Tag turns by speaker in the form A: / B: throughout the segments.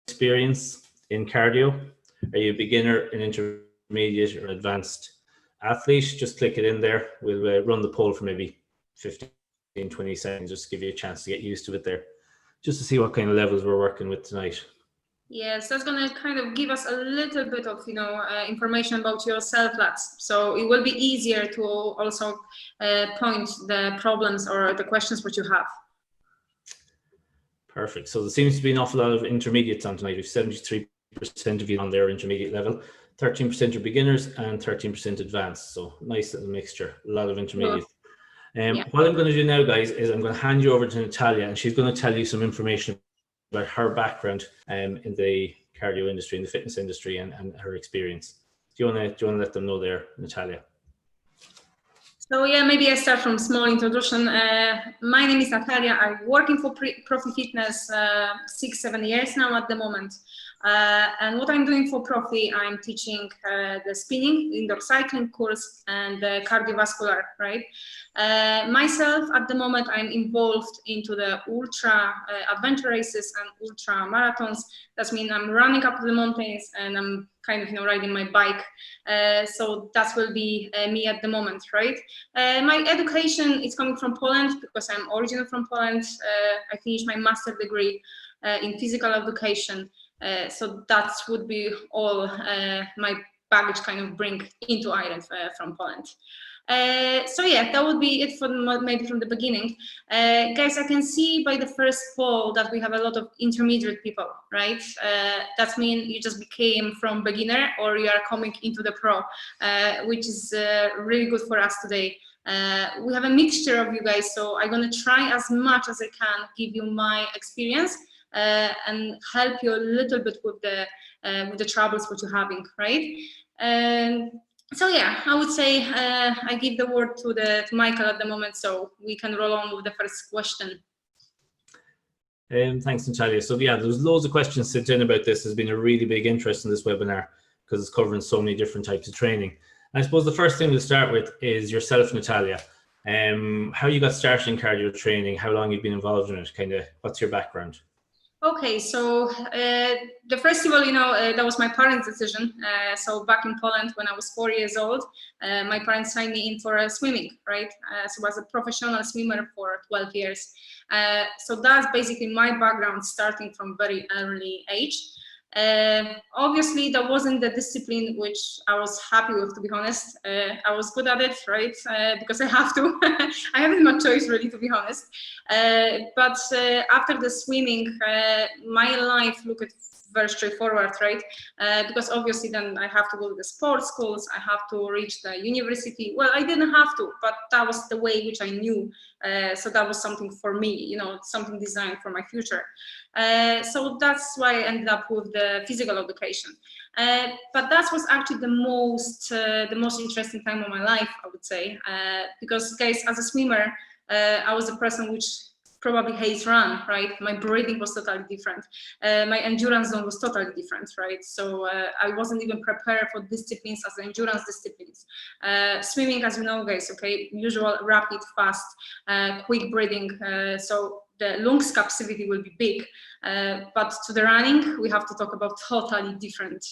A: experience in cardio? Are you a beginner, an intermediate, or advanced athlete? Just click it in there. We'll run the poll for maybe 15-20 seconds, just to give you a chance to get used to it there, just to see what kind of levels we're working with tonight.
B: Yes, that's going to kind of give us a little bit of, information about yourself, lads. So it will be easier to also point the problems or the questions what you have.
A: Perfect. So there seems to be an awful lot of intermediates on tonight. We've 73% of you on their intermediate level, 13% are beginners, and 13% advanced. So nice little mixture, a lot of intermediates. What I'm going to do now, guys, is I'm going to hand you over to Natalia, and she's going to tell you some information about her background in the cardio industry, in the fitness industry, and her experience. Do you want to let them know there, Natalia?
B: So yeah, maybe I start from small introduction. My name is Natalia. I'm working for ProFi Fitness 6-7 years now at the moment. And what I'm doing for ProFi, I'm teaching the spinning, indoor cycling course, and the cardiovascular, right? Myself, at the moment, I'm involved into the ultra adventure races and ultra marathons. That means I'm running up the mountains and I'm kind of, riding my bike. So that will be me at the moment, right? My education is coming from Poland because I'm originally from Poland. I finished my master's degree in physical education. So that would be all my baggage kind of bring into Ireland from Poland. So yeah, that would be it for maybe from the beginning. Guys, I can see by the first poll that we have a lot of intermediate people, right? That means you just became from beginner or you are coming into the pro, which is really good for us today. We have a mixture of you guys, so I'm gonna try as much as I can give you my experience and help you a little bit with the troubles what you're having, right? So yeah, I would say I give the word to Michael at the moment, so we can roll on with the first question.
A: Thanks, Natalia. So yeah, there's loads of questions sent in about this. There's been a really big interest in this webinar because it's covering so many different types of training. And I suppose the first thing we'll start with is yourself, Natalia. How you got started in cardio training, how long you've been involved in it, kind of what's your background?
B: Okay, so the festival, that was my parents' decision. So back in Poland, when I was 4 years old, my parents signed me in for swimming, right? So I was a professional swimmer for 12 years. So that's basically my background starting from very early age. Obviously, that wasn't the discipline which I was happy with, to be honest. I was good at it, right? Because I have to. I haven't much choice, really, to be honest. But after the swimming, my life looked very straightforward, right? Because obviously then I have to go to the sports schools, I have to reach the university. Well, I didn't have to, but that was the way which I knew. So that was something for me, something designed for my future. So that's why I ended up with the physical education. But that was actually the most interesting time of my life, I would say, because guys, as a swimmer, I was a person which probably hates run, right? My breathing was totally different. My endurance zone was totally different, right? So I wasn't even prepared for disciplines as endurance disciplines. Swimming, as you know, guys, okay, usual, rapid, fast, quick breathing. So the lungs capacity will be big, but to the running, we have to talk about totally different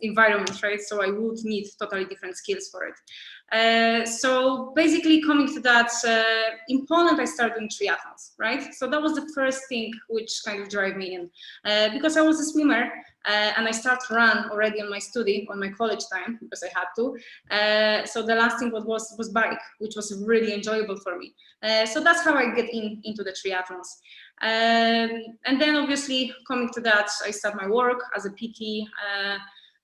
B: environment, right? So I would need totally different skills for it. So basically coming to that, in Poland, I started doing triathlons, right? So that was the first thing which kind of drove me in, because I was a swimmer, and I started to run already on my study, on my college time, because I had to. So the last thing was bike, which was really enjoyable for me. So that's how I get into the triathlons. And then obviously coming to that, I start my work as a PT,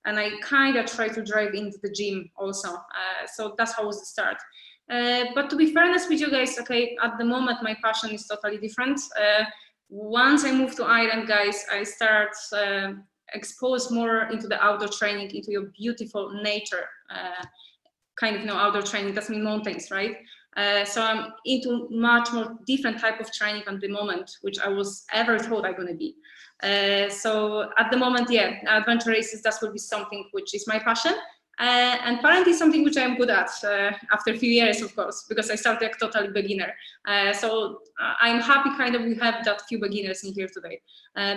B: and I kind of try to drive into the gym also. So that's how was the start. But to be fairness with you guys, okay, at the moment, my passion is totally different. Once I moved to Ireland, guys, I start expose more into the outdoor training, into your beautiful nature, kind of, outdoor training, that's mean mountains, right? So I'm into much more different type of training at the moment, which I was ever thought I'm gonna be. So at the moment, yeah, adventure races, that will be something which is my passion. And apparently something which I'm good at after a few years, of course, because I started a totally beginner. So I'm happy kind of we have that few beginners in here today,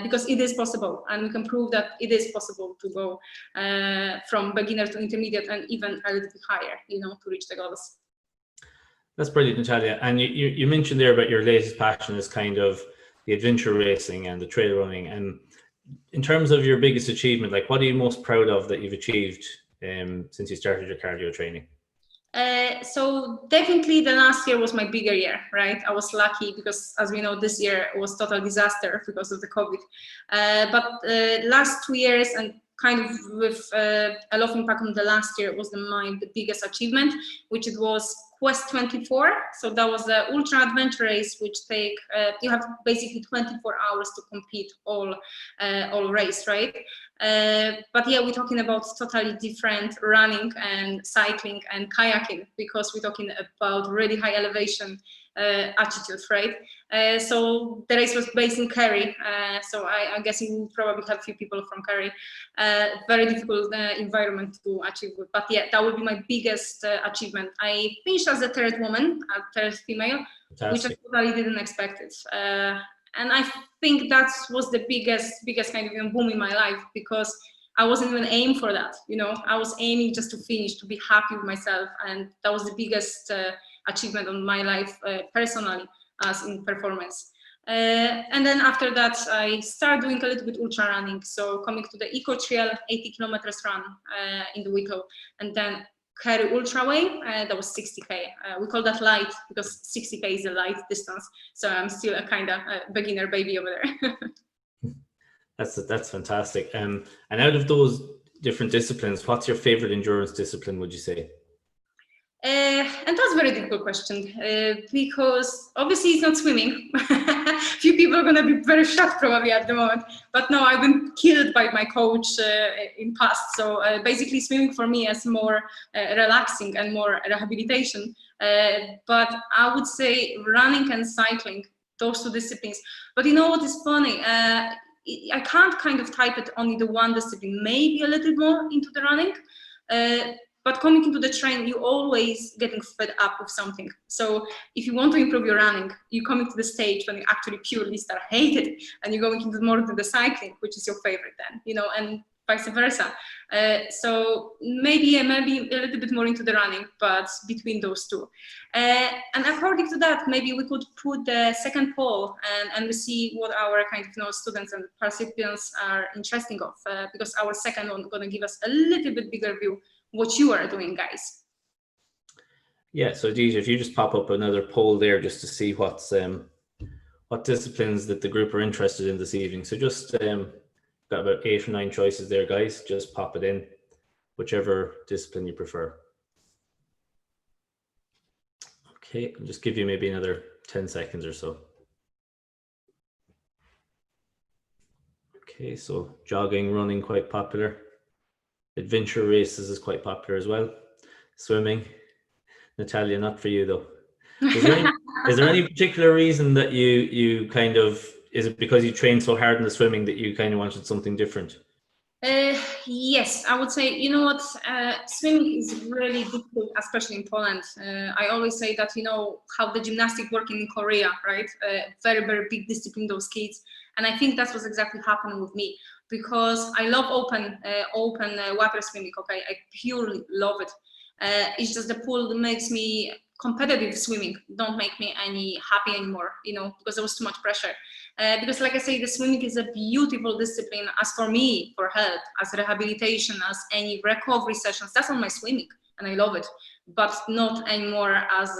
B: because it is possible, and we can prove that it is possible to go from beginner to intermediate and even a little bit higher, to reach the goals.
A: That's brilliant, Natalia. And you mentioned there about your latest passion is kind of the adventure racing and the trail running. And in terms of your biggest achievement, like what are you most proud of that you've achieved since you started your cardio training?
B: So definitely the last year was my bigger year, right? I was lucky because, as we know, this year was total disaster because of the COVID. But last 2 years, and kind of with a lot of impact on the last year, was my biggest achievement, which it was Quest 24. So that was the ultra adventure race, which take you have basically 24 hours to complete all race, right? But yeah, we're talking about totally different running and cycling and kayaking, because we're talking about really high elevation altitude, right? So the race was based in Kerry, so I'm guessing you probably have a few people from Kerry. Very difficult environment to achieve with, but yeah, that would be my biggest achievement. I finished as the third woman, third female,
A: Fantastic.
B: which I totally didn't expect it. And I think that was the biggest kind of boom in my life, because I wasn't even aiming for that. I was aiming just to finish, to be happy with myself, and that was the biggest achievement of my life personally, as in performance. And then after that, I started doing a little bit ultra running. So coming to the Eco Trail, 80 kilometers run in the Wicklow, and then Kerry Ultra Way, that was 60k. We call that light because 60k is a light distance. So I'm still a kind of beginner baby over there.
A: That's fantastic. And out of those different disciplines, what's your favorite endurance discipline, would you say?
B: And that's a very difficult question, because obviously it's not swimming. Few people are going to be very shocked probably at the moment, but no, I've been killed by my coach in past. So basically swimming for me is more relaxing and more rehabilitation. But I would say running and cycling, those two disciplines. But you know what is funny? I can't kind of type it only the one discipline, maybe a little more into the running. But coming into the train, you always getting fed up with something. So if you want to improve your running, you come into the stage when you actually purely start hate it, and you're going into more into the cycling, which is your favorite then, and vice versa. So maybe a little bit more into the running, but between those two. And according to that, maybe we could put the second poll and we see what our kind of students and participants are interested of, because our second one is going to give us a little bit bigger view what you are doing, guys.
A: Yeah, so Deej, if you just pop up another poll there just to see what disciplines that the group are interested in this evening. So just got about 8 or 9 choices there, guys. Just pop it in, whichever discipline you prefer. Okay, I'll just give you maybe another 10 seconds or so. Okay, so jogging, running, quite popular. Adventure races is quite popular as well. Swimming. Natalia, not for you though. Is there any particular reason that you kind of, is it because you trained so hard in the swimming that you kind of wanted something different?
B: Yes, I would say, what, swimming is really difficult, especially in Poland. I always say that, how the gymnastic working in Korea, right? Very, very big discipline, those kids. And I think that's what's exactly happening with me, because I love open water swimming, okay? I purely love it. It's just the pool that makes me competitive swimming, don't make me any happy anymore, because there was too much pressure. Because like I say, the swimming is a beautiful discipline as for me, for health, as rehabilitation, as any recovery sessions. That's on my swimming and I love it, but not anymore as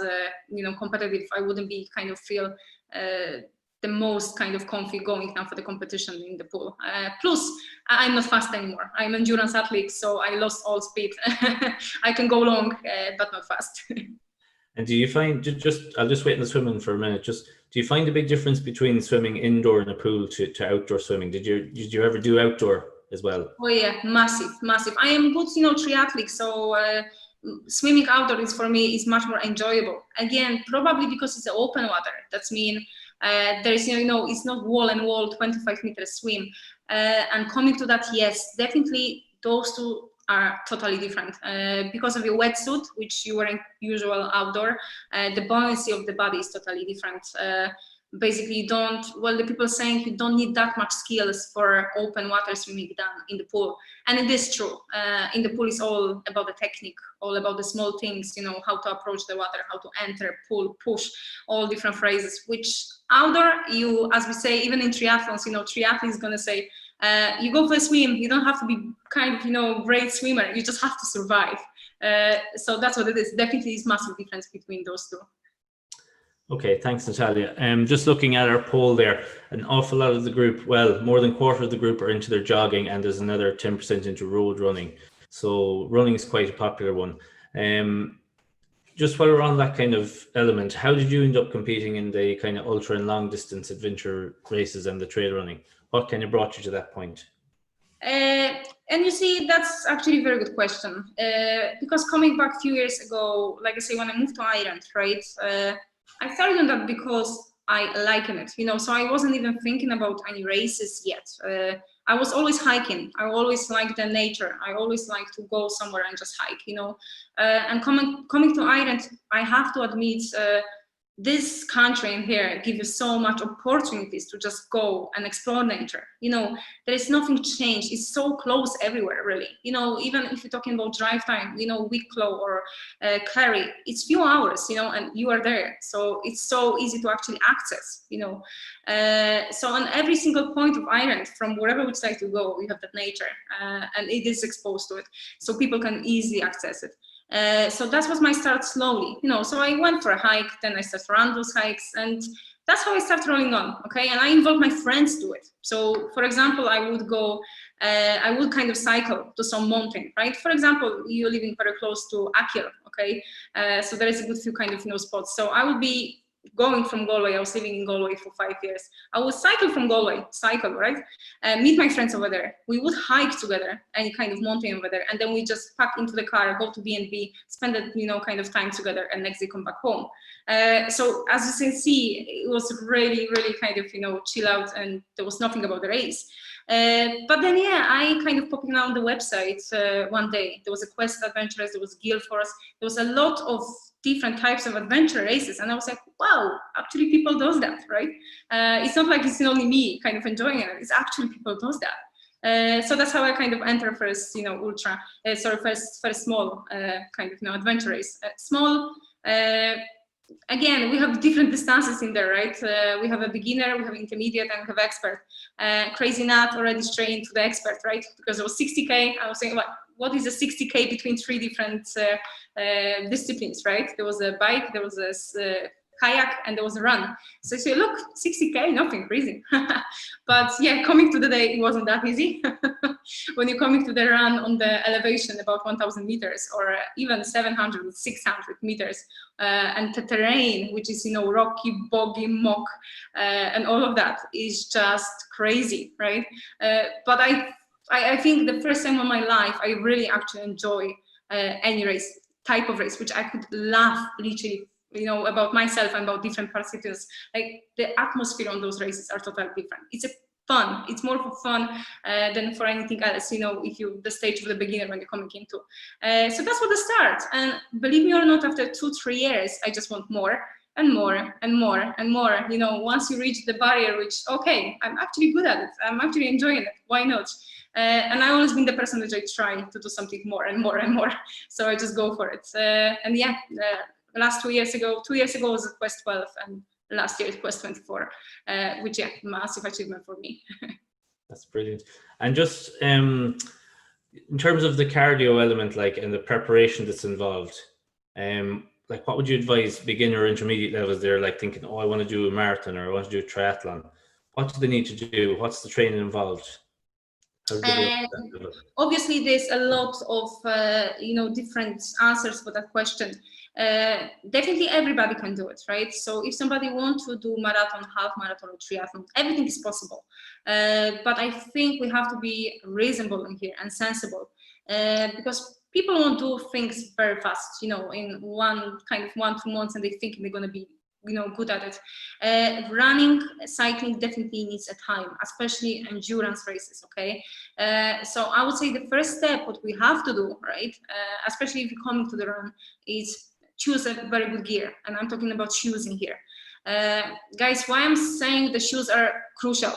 B: competitive. I wouldn't be kind of feel the most kind of comfy going now for the competition in the pool. Plus, I'm not fast anymore. I'm an endurance athlete, so I lost all speed. I can go long, but not fast.
A: And do you find, I'll just wait in the swimming for a minute, do you find a big difference between swimming indoor in a pool to outdoor swimming? Did you ever do outdoor as well?
B: Oh yeah, massive. I am good, triathlete, so swimming outdoor is for me is much more enjoyable. Again, probably because it's open water. That's mean there is, it's not wall and wall 25 meter swim. And coming to that, yes, definitely those two are totally different. Because of your wetsuit, which you wear in usual outdoor, the buoyancy of the body is totally different. Basically, you don't, well, the people saying you don't need that much skills for open water swimming done in the pool. And it is true. In the pool, it's all about the technique, all about the small things, you know, how to approach the water, how to enter, pull, push, all different phrases, which outdoor, you, as we say, even in triathlons, you know, triathlete is going to say, you go for a swim, you don't have to be kind of, you know, great swimmer, you just have to survive. So that's what it is. Definitely is massive difference between those two.
A: Okay, thanks, Natalia. Just looking at our poll there, an awful lot of the group, well, more than a quarter of the group are into their jogging, and there's another 10% into road running. So running is quite a popular one. Just while we're on that kind of element, how did you end up competing in the kind of ultra and long distance adventure races and the trail running? What kind of brought you to that point?
B: And you see, that's actually a very good question. Because coming back a few years ago, like I say, when I moved to Ireland, right, I started on that because I like it, you know, so I wasn't even thinking about any races yet. I was always hiking. I always liked the nature. I always like to go somewhere and just hike, you know. And coming to Ireland, I have to admit, this country in here gives you so much opportunities to just go and explore nature. You know, there is nothing changed. It's so close everywhere, really. You know, even if you're talking about drive time, you know, Wicklow or Kerry, it's few hours, you know, and you are there. So it's so easy to actually access, you know. So on every single point of Ireland, from wherever which side to go, you have that nature, and it is exposed to it. So people can easily access it. So that was my start slowly, you know, so I went for a hike, then I started to run those hikes, and that's how I started rolling on, okay? And I involved my friends to it. So, for example, I would go, I would kind of cycle to some mountain, right? For example, you're living very close to Achill, okay? So there is a good few kind of, you know, spots. So I would be going from Galway. I was living in Galway for 5 years. I would cycle from Galway, right? Meet my friends over there. We would hike together, any kind of mountain over there, and then we just pack into the car, go to B&B, spend that, you know, kind of time together, and next day come back home. So as you can see, it was really, really kind of, you know, chill out, and there was nothing about the race. But then, yeah, I kind of popping on the website one day. There was a Quest Adventures, there was Guildford, there was a lot of different types of adventure races, and I was like, wow, actually people does that, right? It's not like it's only me kind of enjoying it, it's actually people does that. So that's how I kind of enter first, you know, first small kind of, you know, adventure race. Small, again, we have different distances in there, right? We have a beginner, we have intermediate, and we have expert. Crazy Nat already strayed into the expert, right? Because it was 60K, I was saying, what is a 60K between three different disciplines, right? There was a bike, there was a kayak, and there was a run. So I say, look, 60K, nothing crazy. But yeah, coming to the day, it wasn't that easy. When you're coming to the run on the elevation, about 1,000 meters, or even 700, 600 meters, and the terrain, which is, you know, rocky, boggy, muck, and all of that is just crazy, right? But I think the first time in my life, I really actually enjoy any race, type of race, which I could laugh literally, you know, about myself and about different participants. Like the atmosphere on those races are totally different. It's a fun. It's more for fun than for anything else. You know, if you the stage of the beginner when you're coming into. So that's what the start. And believe me or not, after 2-3 years, I just want more and more and more and more. You know, once you reach the barrier, which okay, I'm actually good at it. I'm actually enjoying it. Why not? And I've always been the person that I try to do something more and more and more. So I just go for it. And yeah, the last 2 years ago was Quest 12, and last year is Quest 24, which, yeah, massive achievement for me.
A: That's brilliant. And just in terms of the cardio element, like, and the preparation that's involved, like, what would you advise beginner or intermediate levels there, like thinking, oh, I want to do a marathon or I want to do a triathlon? What do they need to do? What's the training involved?
B: Obviously, there's a lot of you know, different answers for that question. Definitely everybody can do it, right? So if somebody wants to do marathon, half marathon, or triathlon, everything is possible. But I think we have to be reasonable in here and sensible, because people won't do things very fast, you know, in 1-2 months, and they think they're going to be good at it. Running, cycling definitely needs a time, especially endurance races. Okay, so I would say the first step, what we have to do, right, especially if you're coming to the run, is choose a very good gear, and I'm talking about shoes in here. Guys, why I'm saying the shoes are crucial?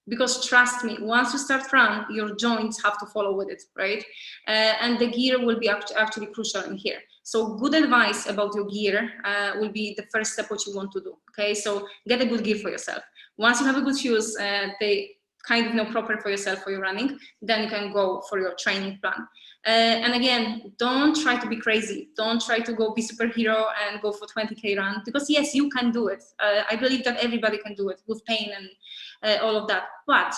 B: Because trust me, once you start run, your joints have to follow with it, right? And the gear will be actually crucial in here. So good advice about your gear will be the first step what you want to do, okay? So get a good gear for yourself. Once you have a good shoes, they kind of proper for yourself for your running, then you can go for your training plan. And again, don't try to be crazy. Don't try to go be superhero and go for 20K run, because yes, you can do it. I believe that everybody can do it with pain and all of that. But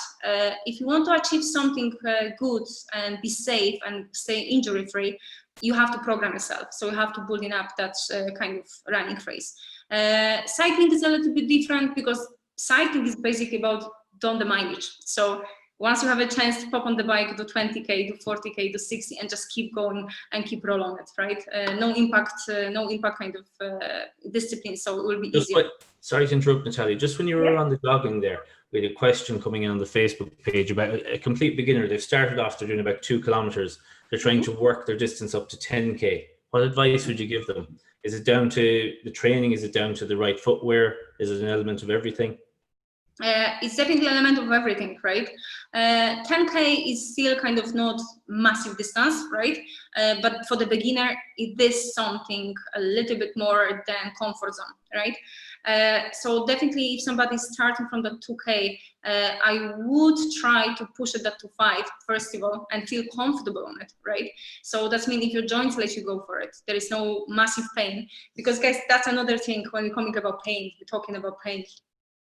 B: if you want to achieve something good and be safe and stay injury free, you have to program yourself. So you have to build up that kind of running phase. Cycling is a little bit different, because cycling is basically about the mileage. So once you have a chance to pop on the bike, do 20K, do 40K, do 60, and just keep going and keep rolling it, right? No impact kind of discipline, so it will be easier.
A: Sorry to interrupt, Natalia. Just when you were on the jogging there, we had a question coming in on the Facebook page about a complete beginner. They've started off, they're doing about 2 kilometers. They're trying to work their distance up to 10K. What advice would you give them? Is it down to the training? Is it down to the right footwear? Is it an element of everything?
B: It's definitely an element of everything, right? 10K is still kind of not massive distance, right? But for the beginner, it is something a little bit more than comfort zone, right? So definitely, if somebody's starting from the 2K, I would try to push it up to 5, first of all, and feel comfortable on it, right? So that means if your joints let you go for it, there is no massive pain. Because guys, that's another thing when we're coming about pain, we're talking about pain.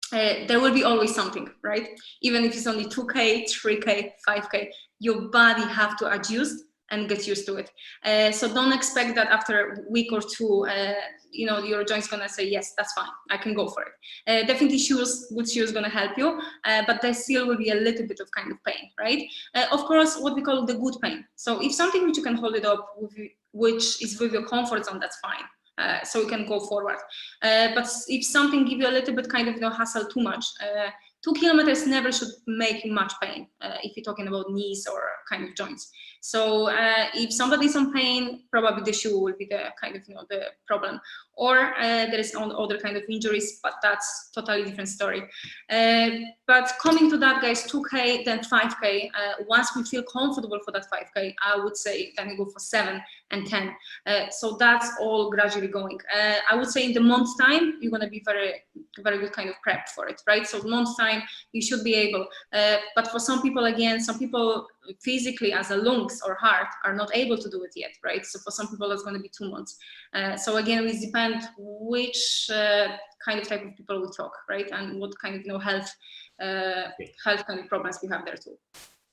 B: There will be always something, right? Even if it's only 2K, 3K, 5K, your body have to adjust and get used to it. So don't expect that after a week or two, your joint's gonna say, yes, that's fine, I can go for it. Definitely good shoes gonna help you, but there still will be a little bit of kind of pain, right? Of course, what we call the good pain. So if something which you can hold it up, which is with your comfort zone, that's fine. So you can go forward. But if something give you a little bit kind of hassle too much, 2 kilometers never should make you much pain if you're talking about knees or kind of joints. So if somebody's in pain, probably the shoe will be the kind of the problem, or there is other kind of injuries, but that's totally different story. But coming to that, guys, 2K then 5K. Once we feel comfortable for that 5K, I would say then we go for 7 and 10. So that's all gradually going. I would say in the month's time, you're gonna be very good kind of prep for it, right? So month's time, you should be able. But for some people, again, some people physically as a lungs or heart are not able to do it yet, right? So for some people, it's going to be 2 months. So again, it depends which kind of type of people we talk, right? And what kind of health kind of problems we have there too.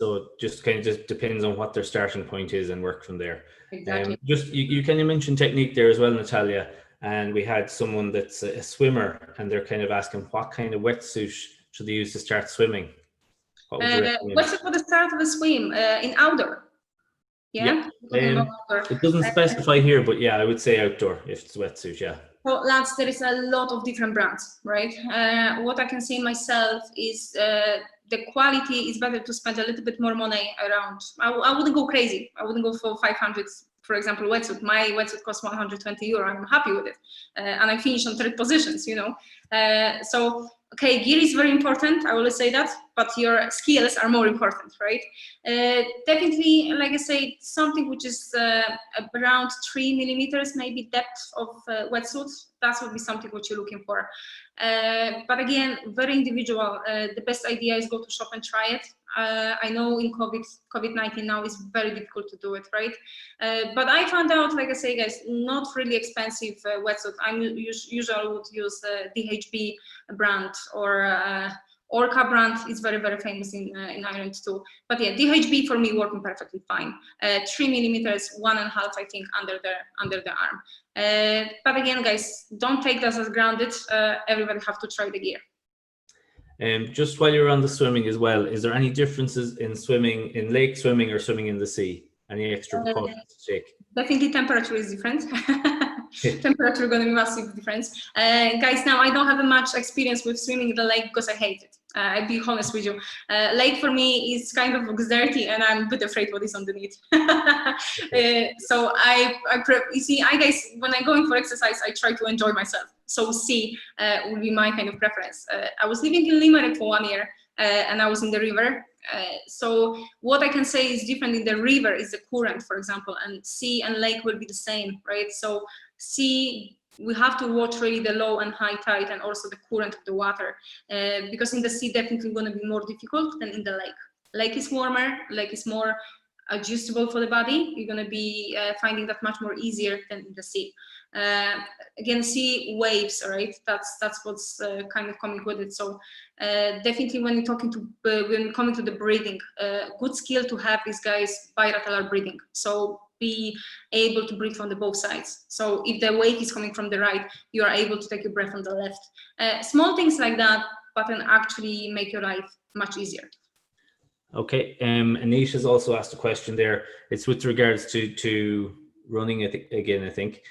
A: So just kind of depends on what their starting point is and work from there.
B: Exactly.
A: Just you kind of mentioned technique there as well, Natalia. And we had someone that's a swimmer, and they're kind of asking what kind of wetsuit should they use to start swimming?
B: What's for the start of the swim in outdoor? Yeah.
A: It doesn't specify here, but yeah, I would say outdoor if it's wetsuit. Yeah.
B: Well, lads, there is a lot of different brands, right? What I can say myself is the quality is better to spend a little bit more money around. I wouldn't go crazy. I wouldn't go for 500, for example, wetsuit. My wetsuit costs 120 euro. I'm happy with it, and I finished on 3rd positions. So. Okay, gear is very important, I always say that, but your skills are more important, right? Definitely, like I say, something which is around 3 millimeters, maybe depth of wetsuit, that would be something what you're looking for. But again, very individual. The best idea is go to shop and try it. I know in COVID-19 now is very difficult to do it, right? But I found out, like I say, guys, not really expensive wetsuit. I usually would use DHB brand or Orca brand is very, very famous in Ireland too. But yeah, DHB for me working perfectly fine. 3 millimeters, 1.5, I think, under the arm. But again, guys, don't take that as grounded. Everybody have to try the gear.
A: Just while you're on the swimming as well, is there any differences in swimming in lake swimming or swimming in the sea? Any extra precautions to take?
B: Definitely temperature is different. Temperature going to be massive difference. Guys, now I don't have much experience with swimming in the lake because I hate it. I'll be honest with you. Lake for me is kind of dirty, and I'm a bit afraid what is underneath. So you see, I guys, when I'm going for exercise, I try to enjoy myself. So sea would be my kind of preference. I was living in Limerick for 1 year, and I was in the river. So what I can say is different in the river is the current, for example, and sea and lake will be the same, right? So sea, we have to watch really the low and high tide and also the current of the water, because in the sea definitely going to be more difficult than in the lake. Lake is warmer, lake is more adjustable for the body. You're going to be finding that much more easier than in the sea. Again, sea waves, right? That's what's kind of coming with it. So definitely when you're talking to when coming to the breathing, good skill to have is, guys, bilateral breathing. So be able to breathe from the both sides. So if the wave is coming from the right, you are able to take your breath from the left. Small things like that, but can actually make your life much easier.
A: Okay, Anish has also asked a question there. It's with regards to running again, I think.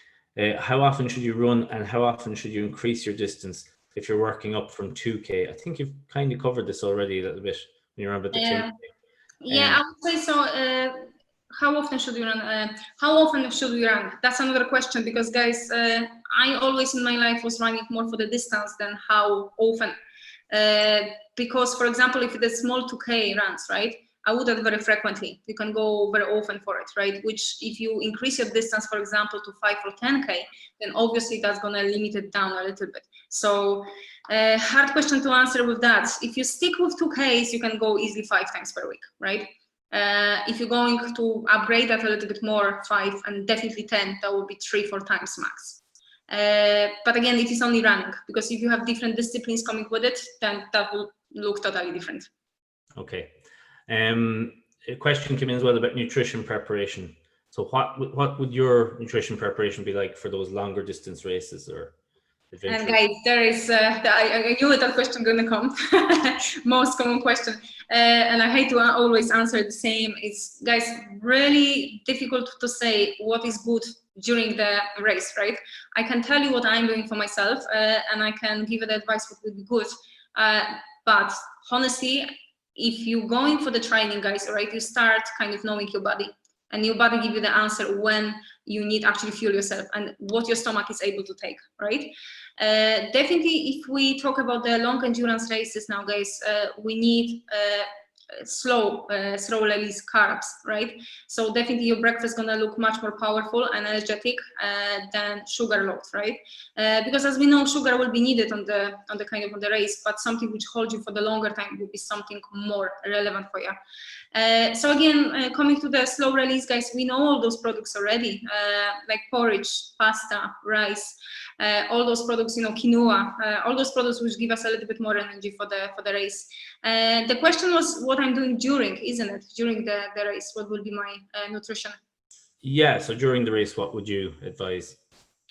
A: How often should you run, and how often should you increase your distance if you're working up from 2K? I think you've kind of covered this already a little bit when you're on about the 10K.
B: Yeah, I would say so. How often should you run? How often should we run? That's another question, because, guys, I always in my life was running more for the distance than how often. Because, for example, if it's small 2K runs, right, I would do very frequently. You can go very often for it, right? Which, if you increase your distance, for example, to 5 or 10K, then obviously that's going to limit it down a little bit. So, hard question to answer with that. If you stick with 2Ks, you can go easily 5 times per week, right? If you're going to upgrade that a little bit more, 5 and definitely 10, that will be 3-4 times max. But again, it is only running, because if you have different disciplines coming with it, then that will look totally different.
A: Okay. A question came in as well about nutrition preparation. So what would your nutrition preparation be like for those longer distance races or adventures?
B: And guys, there is, I knew that question going to come. Most common question. And I hate to always answer the same. It's, guys, really difficult to say what is good during the race, right? I can tell you what I'm doing for myself, and I can give it advice what would be good. But honestly, if you're going for the training, guys, right, you start kind of knowing your body, and your body give you the answer when you need actually fuel yourself and what your stomach is able to take, right? Definitely, if we talk about the long endurance races now, guys, we need slow release carbs, right? So definitely your breakfast is gonna look much more powerful and energetic than sugar load, right? Because as we know, sugar will be needed on the kind of on the race, but something which holds you for the longer time will be something more relevant for you. So again, coming to the slow release, guys, we know all those products already, like porridge, pasta, rice, all those products, you know, quinoa, all those products which give us a little bit more energy for the race. The question was what I'm doing during, isn't it? During the race, what will be my nutrition?
A: Yeah, so during the race, what would you advise?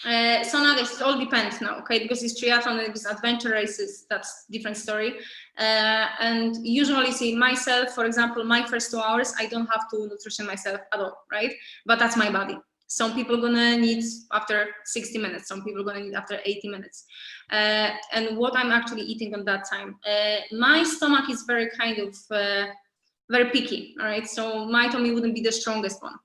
B: So now this all depends now, okay, because it's triathlon and it's adventure races, that's different story. And usually, see, myself, for example, my first 2 hours, I don't have to nutrition myself at all, right? But that's my body. Some people are gonna need after 60 minutes, some people are gonna need after 80 minutes. And what I'm actually eating on that time. My stomach is very kind of, very picky, all right? So my tummy wouldn't be the strongest one.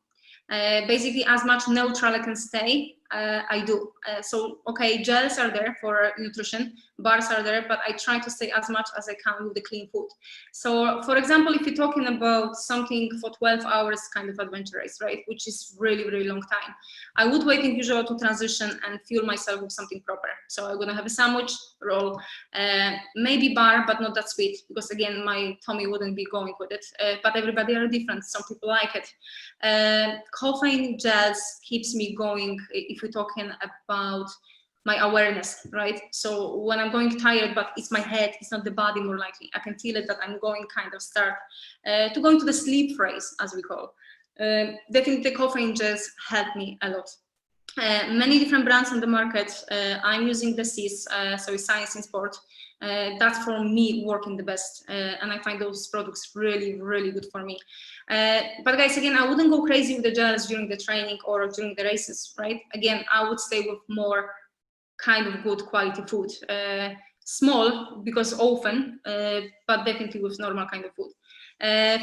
B: Basically, as much neutral I can stay, I do. So, okay, gels are there for nutrition, bars are there, but I try to stay as much as I can with the clean food. So, for example, if you're talking about something for 12 hours kind of adventure race, right, which is really, really long time, I would wait in usual to transition and fuel myself with something proper. So I'm gonna have a sandwich, roll, maybe bar, but not that sweet, because again, my tummy wouldn't be going with it. But everybody are different. Some people like it. Caffeine gels keeps me going if we're talking about my awareness, right? So when I'm going tired, but it's my head, it's not the body more likely, I can feel it that I'm going kind of start to go into the sleep phase, as we call. Definitely the caffeine gels help me a lot. Many different brands on the market. I'm using the CIS, so it's Science in Sport. That's for me working the best, and I find those products really, really good for me. But guys, again, I wouldn't go crazy with the gels during the training or during the races, right? Again, I would stay with more kind of good quality food. Small, because often, but definitely with normal kind of food.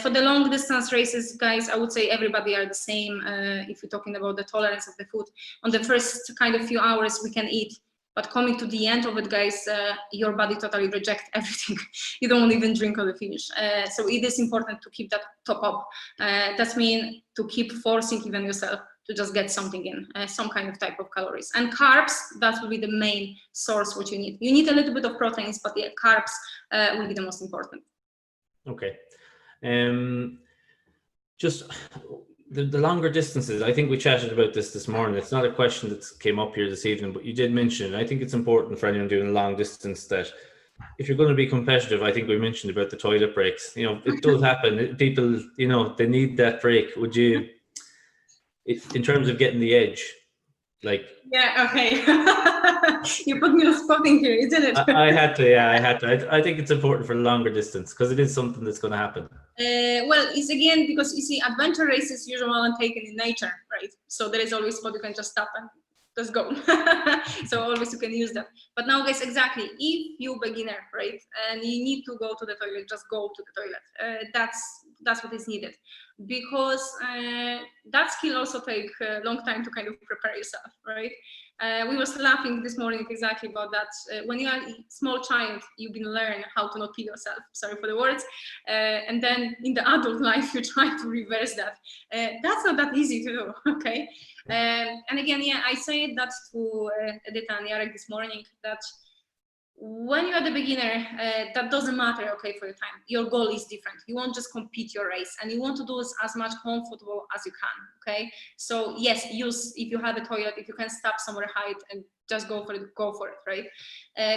B: For the long distance races, guys, I would say everybody are the same. If you're talking about the tolerance of the food, on the first kind of few hours we can eat, but coming to the end of it, guys, your body totally rejects everything. You don't even drink or finish. So it is important to keep that top up. That means to keep forcing even yourself to just get something in, some kind of type of calories. And carbs, that will be the main source what you need. You need a little bit of proteins, but yeah, carbs will be the most important.
A: Okay. Just the longer distances, I think we chatted about this morning. It's not a question that came up here this evening, but you did mention, I think it's important for anyone doing a long distance that if you're going to be competitive, I think we mentioned about the toilet breaks. You know, it does happen. People, you know, they need that break. Would you, in terms of getting the edge, like?
B: Yeah, okay. You put me on spot in here, isn't it?
A: I had to, yeah, I had to. I think it's important for the longer distance because it is something that's going to happen.
B: Well, it's again because you see, adventure races usually are taken in nature, right? So there is always spot you can just stop and just go. So always you can use that. But now, guys, exactly, if you beginner, right, and you need to go to the toilet, just go to the toilet. That's what is needed, because that skill also take a long time to kind of prepare yourself, right? We were laughing this morning exactly about that. When you are a small child, you can learn how to not pee yourself. Sorry for the words. And then in the adult life, you try to reverse that. That's not that easy to do, okay? And again, yeah, I said that to Edita and Jarek this morning, that when you're the beginner, that doesn't matter, okay, for your time. Your goal is different. You won't just compete your race, and you want to do it as much comfortable as you can, okay? So yes, use, if you have a toilet, if you can stop somewhere hide and just go for it, right?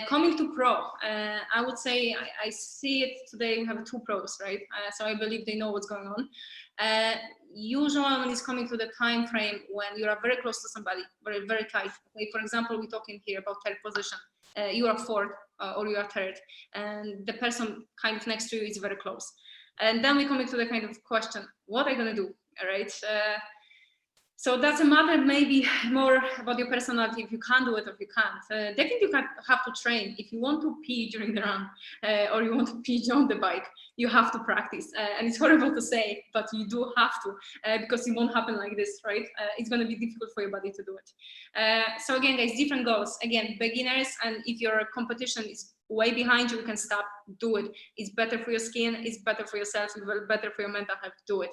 B: Coming to pro, I would say I see it today. We have 2 pros, right? So I believe they know what's going on. Usually when it's coming to the time frame when you are very close to somebody, very, very tight. Okay? For example, we're talking here about third position. You are fourth or you are third, and the person kind of next to you is very close. And then we come into the kind of question, what are you going to do, all right? So that's a matter maybe more about your personality, if you can do it or if you can't. Definitely you have to train. If you want to pee during the run or you want to pee on the bike, you have to practice. And it's horrible to say, but you do have to, because it won't happen like this, right? It's going to be difficult for your body to do it. So again, guys, different goals. Again, beginners, and if your competition is way behind you, you can stop, do it. It's better for your skin, it's better for yourself, it's better for your mental health, do it.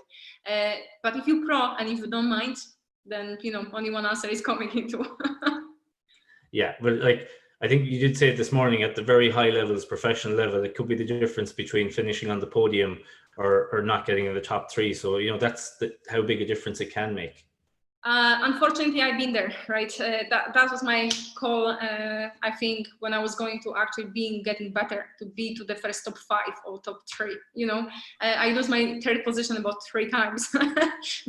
B: But if you pro and if you don't mind, then, you know, only one answer is coming into.
A: Yeah, but like, I think you did say it this morning, at the very high levels, professional level, it could be the difference between finishing on the podium or not getting in the top 3. So, you know, that's how big a difference it can make.
B: Unfortunately, I've been there, right? That was my call, I think, when I was going to actually getting better, to be to the first top 5 or top 3, you know. I lose my third position about 3 times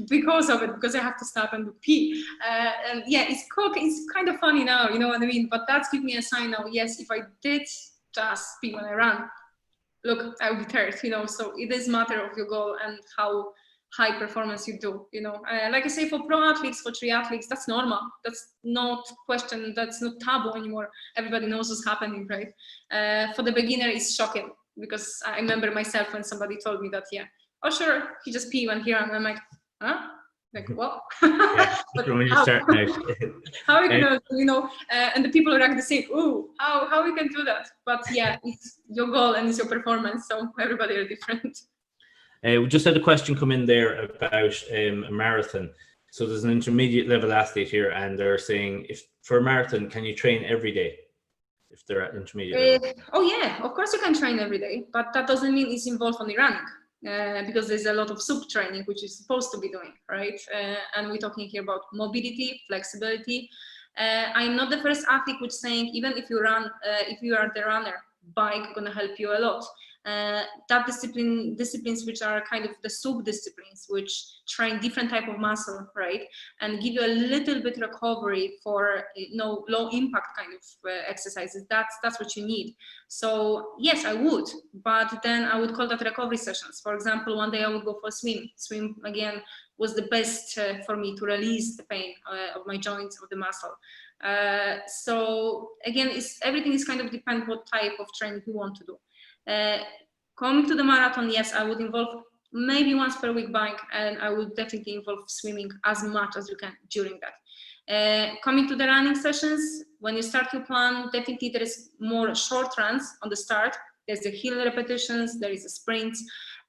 B: because of it, because I have to stop and pee. And yeah, it's kind of funny now, you know what I mean? But that's give me a sign now, yes, if I did just pee when I ran, look, I would be third, you know. So it is a matter of your goal and how high performance you do, you know. Like I say, for pro athletes, for triathletes, that's normal. That's not question, that's not taboo anymore. Everybody knows what's happening, right? For the beginner, it's shocking, because I remember myself when somebody told me that, yeah, oh sure, he just pee when he ran. I'm like, huh? Like, what?
A: Yeah, when you start out.
B: How are you gonna, you know, and the people are like the same, ooh, how we can do that? But yeah, it's your goal and it's your performance, so everybody are different.
A: We just had a question come in there about a marathon. So there's an intermediate level athlete here, and they're saying, if for a marathon, can you train every day if they're at intermediate level?
B: Oh yeah, of course you can train every day, but that doesn't mean it's involved only running, because there's a lot of sub training which is supposed to be doing, right? And we're talking here about mobility, flexibility. I'm not the first athlete which saying even if you run, if you are the runner, bike gonna help you a lot. that disciplines which are kind of the sub-disciplines, which train different type of muscle, right, and give you a little bit recovery for low impact kind of exercises. That's what you need. So yes, I would, but then I would call that recovery sessions. For example, one day I would go for swim. Swim again was the best for me to release the pain of my joints, of the muscle. So again, everything is kind of depend what type of training you want to do. Coming to the marathon, yes, I would involve maybe once per week bike, and I would definitely involve swimming as much as you can during that. Coming to the running sessions, when you start your plan, definitely there is more short runs on the start. There's the hill repetitions, there is a sprint,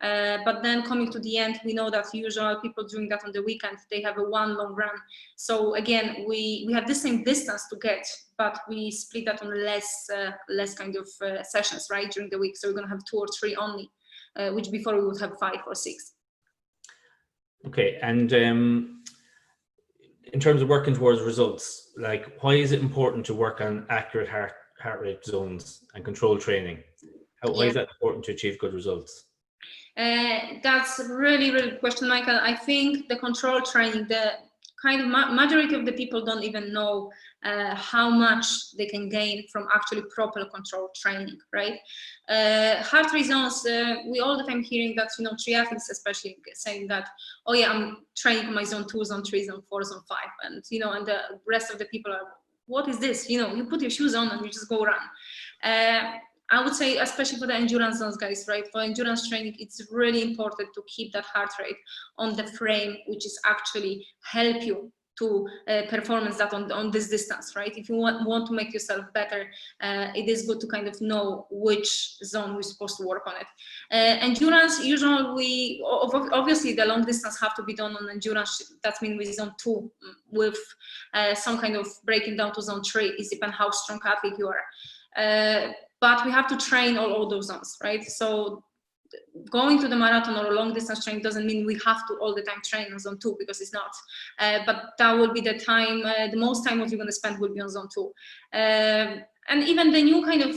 B: but then coming to the end, we know that usual people doing that on the weekend, they have a one long run. So again, we have the same distance to get, but we split that on less kind of sessions, right, during the week. So we're gonna have 2 or 3 only, which before we would have 5 or 6.
A: Okay, and in terms of working towards results, like why is it important to work on accurate heart rate zones and control training? Why is that important to achieve good results?
B: That's a really good question, Michael. I think the control training, the kind of majority of the people don't even know how much they can gain from actually proper control training, right? Heart rate zones, we all the time hearing that, triathletes especially saying that, oh yeah, I'm training my zone 2, zone 3, zone 4, zone 5, and and the rest of the people are, what is this? You put your shoes on and you just go run. I would say, especially for the endurance zones, guys, right? For endurance training, it's really important to keep that heart rate on the frame, which is actually help you to performance that on this distance, right? If you want to make yourself better, it is good to kind of know which zone we're supposed to work on it. Endurance, usually obviously the long distance have to be done on endurance. That means with zone 2, with some kind of breaking down to zone 3. It depends how strong athlete you are. But we have to train all those zones, right? So going to the marathon or a long distance training doesn't mean we have to all the time train on zone 2, because it's not. But that will be the time, the most time what you're going to spend will be on zone 2. And even the new kind of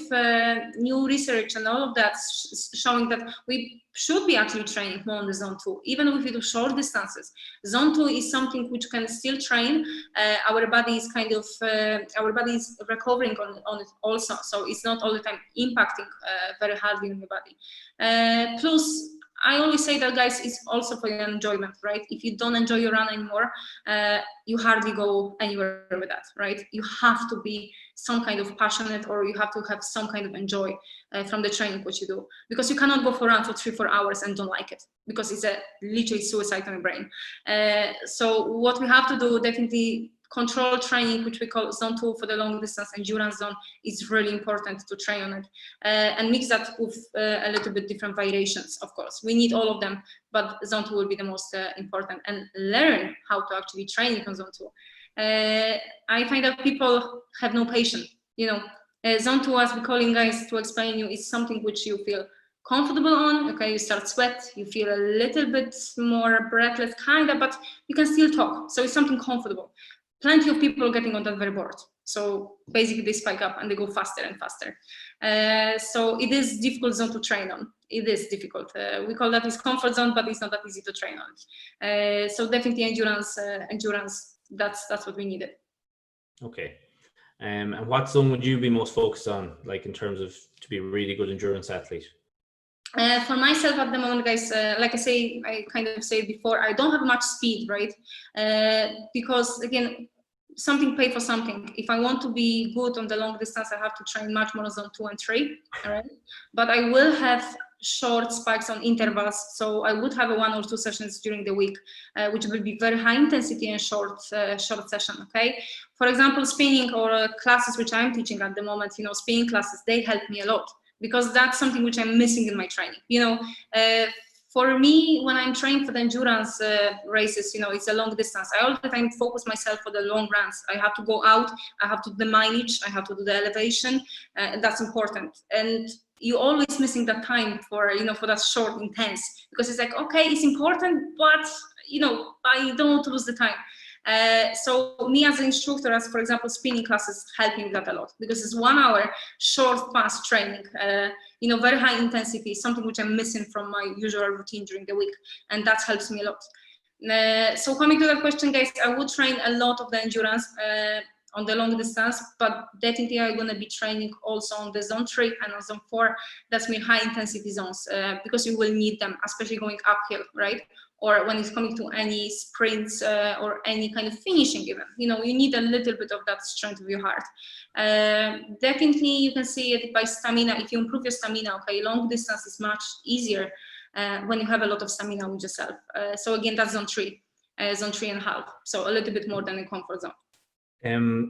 B: new research and all of that showing that we should be actually training more on the zone 2, even if we do short distances. Zone 2 is something which can still train. Our body is kind of, our body is recovering on it also. So it's not all the time impacting very hardly on your body. Plus, I always say that, guys, it's also for your enjoyment, right? If you don't enjoy your run anymore, you hardly go anywhere with that, right? You have to be some kind of passionate, or you have to have some kind of enjoy from the training what you do, because you cannot go for a run for 3-4 hours and don't like it, because it's a literally suicide on your brain. So what we have to do, definitely control training, which we call zone 2 for the long distance endurance zone, is really important to train on it, and mix that with a little bit different variations. Of course, we need all of them, but zone 2 will be the most important, and learn how to actually train on zone 2. I find that people have no patience. Zone 2, as we calling, guys, to explain you, is something which you feel comfortable on. Okay, you start sweat, you feel a little bit more breathless, kinda, but you can still talk. So it's something comfortable. Plenty of people getting on that very board. So basically they spike up and they go faster and faster. So it is difficult zone to train on. It is difficult. We call that his comfort zone, but it's not that easy to train on. So definitely endurance, that's what we needed.
A: Okay. And what zone would you be most focused on, like in terms of to be a really good endurance athlete?
B: For myself at the moment, guys, like I kind of said before, I don't have much speed, right? Because again, something pay for something. If I want to be good on the long distance, I have to train much more on zone 2 and 3, all right? But I will have short spikes on intervals, so I would have 1 or 2 sessions during the week, which will be very high intensity and short session. Okay, for example, spinning or classes which I'm teaching at the moment, spinning classes, they help me a lot, because that's something which I'm missing in my training. For me, when I'm training for the endurance races, it's a long distance. I all the time focus myself for the long runs. I have to go out, I have to do the mileage, I have to do the elevation, and that's important. And you're always missing that time for, for that short intense, because it's like, okay, it's important, but, I don't want to lose the time. So me as an instructor, as for example, spinning classes help me with that a lot, because it's 1 hour short, fast training, very high intensity, something which I'm missing from my usual routine during the week, and that helps me a lot. So coming to that question, guys, I would train a lot of the endurance on the long distance, but definitely I'm going to be training also on the zone 3 and on zone 4. That's my high intensity zones, because you will need them, especially going uphill, right? Or when it's coming to any sprints or any kind of finishing even, you need a little bit of that strength of your heart. Definitely you can see it by stamina. If you improve your stamina, okay, long distance is much easier when you have a lot of stamina with yourself. So again, that's zone 3 and a half. So a little bit more than a comfort zone.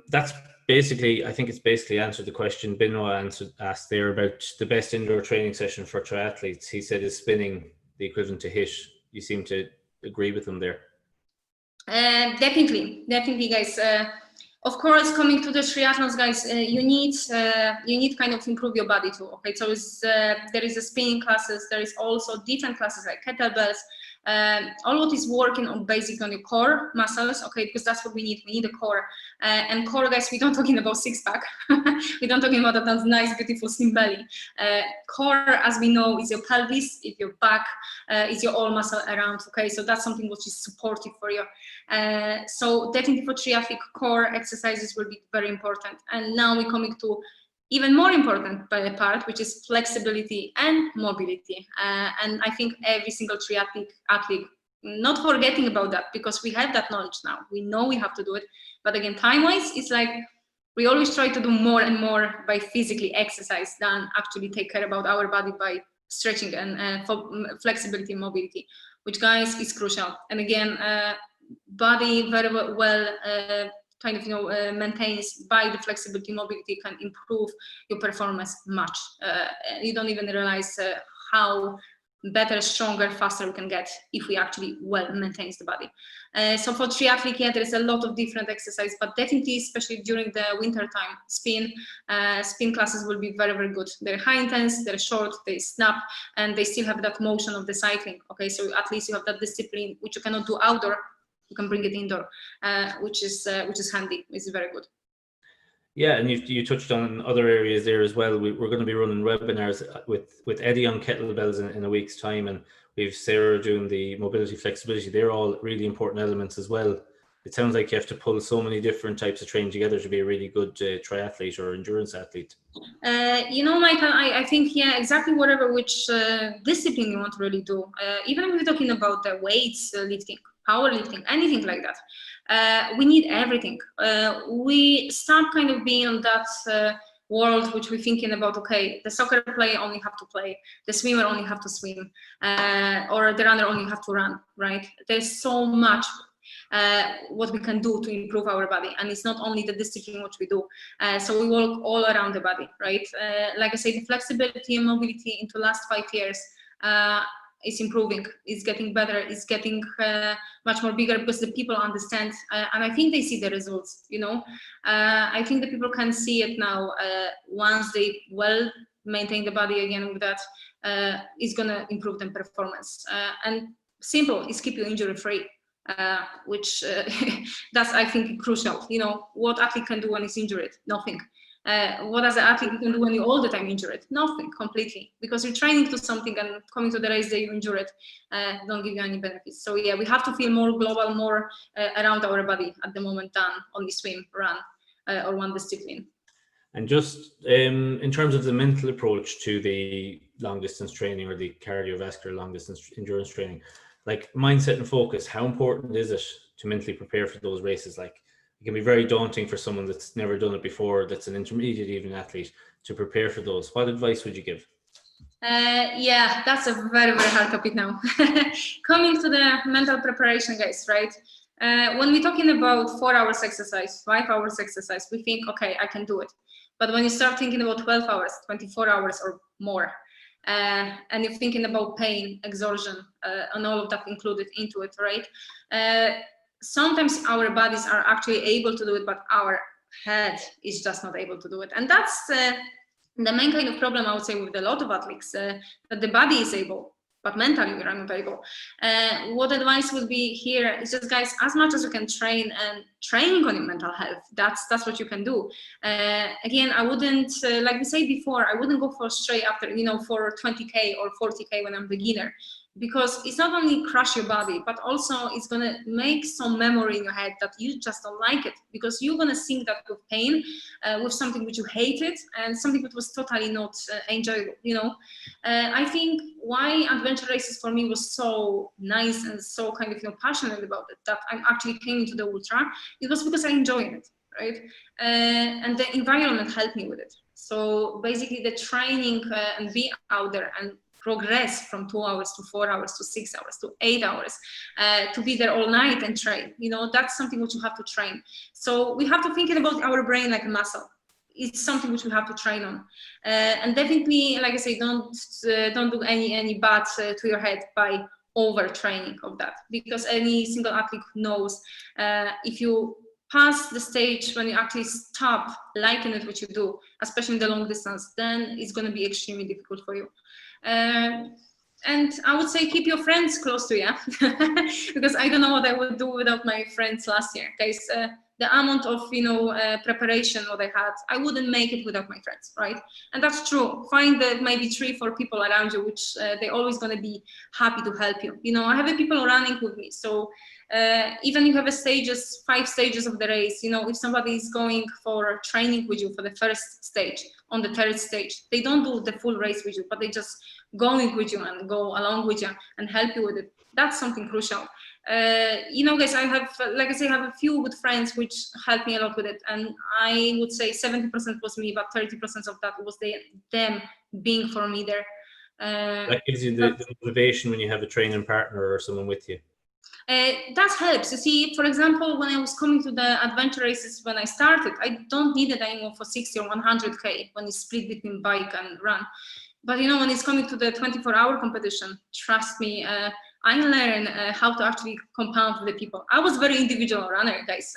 A: That's basically, I think it's basically answered the question Benoit asked there about the best indoor training session for triathletes. He said is spinning the equivalent to HIIT. You seem to agree with him there.
B: Definitely, guys. Of course, coming to the triathlons, guys, you need kind of improve your body too. Okay, so there is a spinning classes. There is also different classes like kettlebells. All what is working on basically on your core muscles, okay, because that's what we need. We need a core, and core, guys. We don't talking about six pack. We don't talking about that nice, beautiful slim belly. Core, as we know, is your pelvis, is your back, is your all muscle around. Okay, so that's something which is supportive for you. So definitely for triathlete, core exercises will be very important. And now we're coming to even more important part, which is flexibility and mobility. And I think every single athlete, not forgetting about that, because we have that knowledge now. We know we have to do it. But again, time-wise, it's like we always try to do more and more by physically exercise than actually take care about our body by stretching and for flexibility and mobility, which, guys, is crucial. And again, body very well kind of maintains by the flexibility mobility can improve your performance much. You don't even realize how better, stronger, faster we can get if we actually well maintains the body. So for triathlete, yeah, there is a lot of different exercises, but definitely, especially during the winter time, spin classes will be very, very good. They're high intense, they're short, they snap, and they still have that motion of the cycling. Okay, so at least you have that discipline which you cannot do outdoor. You can bring it indoor, which is handy. It's very good.
A: Yeah, and you touched on other areas there as well. We're going to be running webinars with Eddie on kettlebells in a week's time, and we've Sarah doing the mobility flexibility. They're all really important elements as well. It sounds like you have to pull so many different types of training together to be a really good triathlete or endurance athlete.
B: Michael, I think, yeah, exactly whatever which discipline you want to really do. Even if we're talking about the weights, lifting, powerlifting, anything like that. We need everything. We start kind of being on that world which we're thinking about, okay, the soccer player only have to play, the swimmer only have to swim, or the runner only have to run, right? There's so much what we can do to improve our body, and it's not only the discipline which we do. So we work all around the body, right? Like I said, the flexibility and mobility into the last 5 years is improving, it's getting better, it's getting much more bigger because the people understand, and I think they see the results, I think the people can see it now. Once they well maintain the body again with that, it's gonna improve their performance. And simple is keep you injury free, which that's, I think, crucial. What athlete can do when he's injured? Nothing. What does an athlete can do when you're all the time injured? Nothing, completely, because you're training to something and coming to the race day you injured don't give you any benefits. So yeah, we have to feel more global, more around our body at the moment than only swim, run, or one discipline.
A: And just in terms of the mental approach to the long distance training or the cardiovascular long distance endurance training, like mindset and focus, how important is it to mentally prepare for those races? Like, it can be very daunting for someone that's never done it before, that's an intermediate even athlete, to prepare for those. What advice would you give?
B: Yeah, that's a very, very hard topic now. Coming to the mental preparation, guys, right? When we're talking about 4 hours exercise, 5 hours exercise, we think, okay, I can do it. But when you start thinking about 12 hours, 24 hours or more, and you're thinking about pain, exhaustion, and all of that included into it, right? Sometimes our bodies are actually able to do it, but our head is just not able to do it. And that's the main kind of problem, I would say, with a lot of athletes, that the body is able, but mentally we're unavailable. What advice would be here is just, guys, as much as you can train and training on your mental health, that's what you can do. Again, I wouldn't, like we said before, I wouldn't go for straight after, for 20K or 40K when I'm beginner, because it's not only crush your body, but also it's going to make some memory in your head that you just don't like it, because you're going to sync that with pain, with something which you hated and something that was totally not enjoyable, I think why adventure races for me was so nice and so kind of passionate about it, that I actually came into the ultra, it was because I enjoyed it, right? And the environment helped me with it. So basically the training and be out there and progress from 2 hours to 4 hours to 6 hours to 8 hours, to be there all night and train, that's something which you have to train. So we have to think about our brain like a muscle. It's something which we have to train on, and definitely, like I say, don't do any bad to your head by overtraining of that, because any single athlete knows if you pass the stage when you actually stop liking it what you do, especially in the long distance, then it's going to be extremely difficult for you. And I would say keep your friends close to you, because I don't know what I would do without my friends last year, guys. The amount of preparation what I had, I wouldn't make it without my friends, right? And that's true. Find the maybe 3-4 people around you which they're always going to be happy to help you. I have people running with me, so even you have 5 stages of the race, if somebody is going for training with you for the first stage, on the third stage, they don't do the full race with you, but they just going with you and go along with you and help you with it. That's something crucial. Guys, I have, like I say, I have a few good friends which helped me a lot with it, and I would say 70% was me, but 30% of that was them being for me there.
A: That gives you the motivation when you have a training partner or someone with you.
B: That helps. You see, for example, when I was coming to the adventure races when I started, I don't need it anymore for 60 or 100K when it's split between bike and run. But when it's coming to the 24-hour competition, trust me, I learned how to actually compound with the people. I was very individual runner, guys.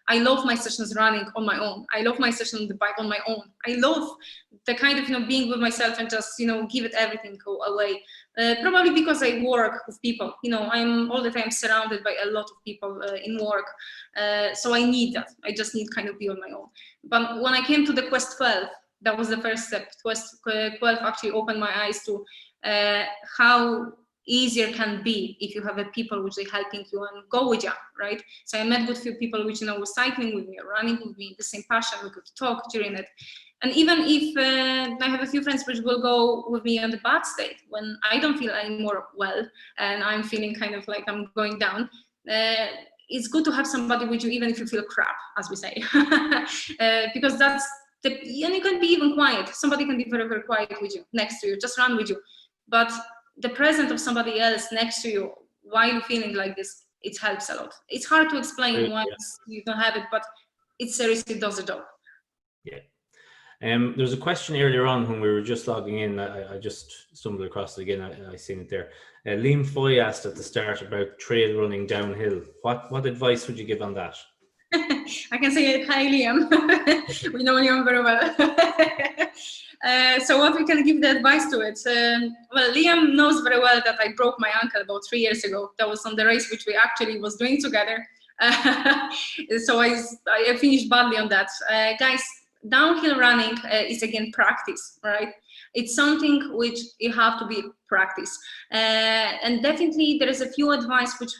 B: I love my sessions running on my own. I love my session on the bike on my own. I love the kind of being with myself and just give it everything away. Probably because I work with people. I'm all the time surrounded by a lot of people in work. So I need that. I just need kind of be on my own. But when I came to the Quest 12, that was the first step. Quest 12 actually opened my eyes to how easier can be if you have a people which are helping you and go with you, right? So I met with few people which were cycling with me or running with me, the same passion. We could talk during it. And even if I have a few friends which will go with me on the bad state when I don't feel anymore well and I'm feeling kind of like I'm going down, it's good to have somebody with you even if you feel crap, as we say, because that's and you can be even quiet. Somebody can be very, very quiet with you, next to you, just run with you. But the presence of somebody else next to you while you're feeling like this, it helps a lot. It's hard to explain once you don't have it, but it seriously does the job.
A: Yeah. There's a question earlier on when we were just logging in. I just stumbled across it again. I seen it there. Liam Foy asked at the start about trail running downhill. What advice would you give on that?
B: I can say it. Hi, Liam. We know Liam very well. So what we can give the advice to it? Well, Liam knows very well that I broke my ankle about 3 years ago. That was on the race which we actually was doing together. So I finished badly on that. Guys, downhill running is again practice, right? It's something which you have to be practice. And definitely there is a few advice which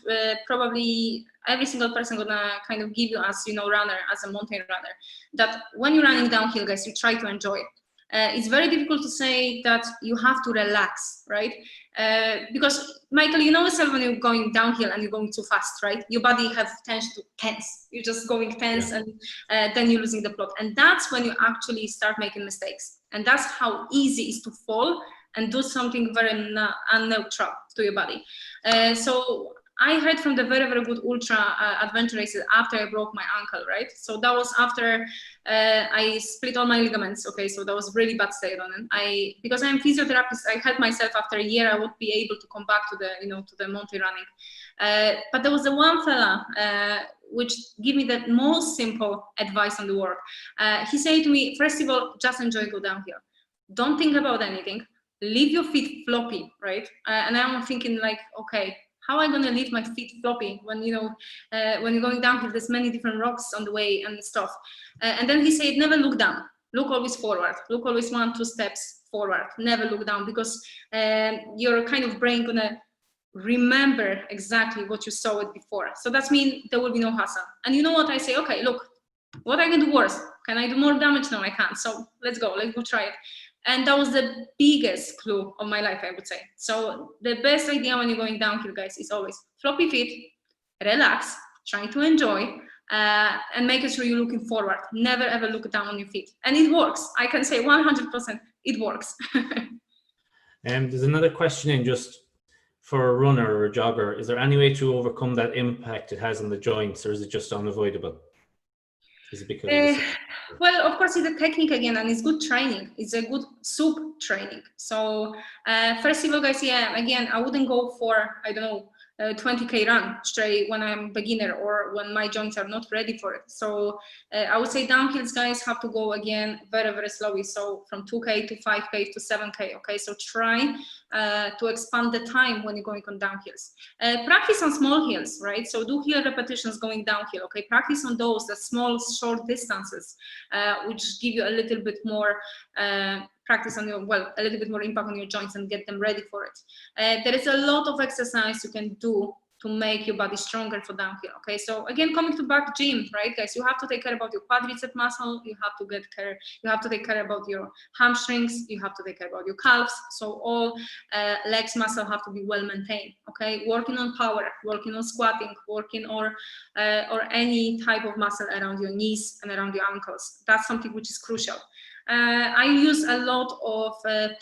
B: probably every single person gonna kind of give you as runner, as a mountain runner, that when you're running downhill, guys, you try to enjoy it. It's very difficult to say that you have to relax, right? Because Michael, you know yourself when you're going downhill and you're going too fast, right? Your body has tension to tense. You're just going tense, and then you're losing the plot. And that's when you actually start making mistakes. And that's how easy it is to fall and do something very unneutral to your body. So I heard from the very, very good ultra adventure races after I broke my ankle, right? So that was after I split all my ligaments. Okay, so that was really bad state on it. Because I'm physiotherapist, I helped myself after a year, I would be able to come back to the, to the mountain running. But there was the one fella which gave me the most simple advice on the world. He said to me, first of all, just enjoy go downhill. Don't think about anything. leave your feet floppy, right? And I'm thinking like, okay, how am I gonna leave my feet floppy when, you know, when you're going downhill, there's many different rocks on the way and stuff. And then he said, never look down, look always forward, look always 1-2 steps forward, never look down, because your kind of brain gonna remember exactly what you saw it before. So that means there will be no hassle. And you know what I say? Okay, look, what I can do worse? Can I do more damage? No, I can't. So let's go try it. And that was the biggest clue of my life, I would say. So the best idea when you're going downhill, guys, is always floppy feet, relax, try to enjoy, and make sure you're looking forward. Never ever look down on your feet. And it works. I can say 100% it works.
A: There's another question in, just for a runner or a jogger, is there any way to overcome that impact it has on the joints, or is it just unavoidable? Is it because
B: well, of course, it's a technique again, and it's good training. It's a good soup training. So first of all, guys, yeah, again, I wouldn't go for, I don't know, 20K run straight when I'm beginner or when my joints are not ready for it. So I would say downhills, guys, have to go again very, very slowly. So from 2K to 5K to 7K. Okay, so try to expand the time when you're going on downhills. Practice on small hills, right? So do hill repetitions going downhill. Okay, practice on those, the small, short distances, which give you a little bit more practice on your, well, a little bit more impact on your joints and get them ready for it. There is a lot of exercise you can do to make your body stronger for downhill. Okay, so again, coming to back gym, right, guys, you have to take care about your quadricep muscle, you have to take care about your hamstrings, you have to take care about your calves. So all legs muscle have to be well maintained. Okay, working on power, working on squatting, working or any type of muscle around your knees and around your ankles. That's something which is crucial. I use a lot of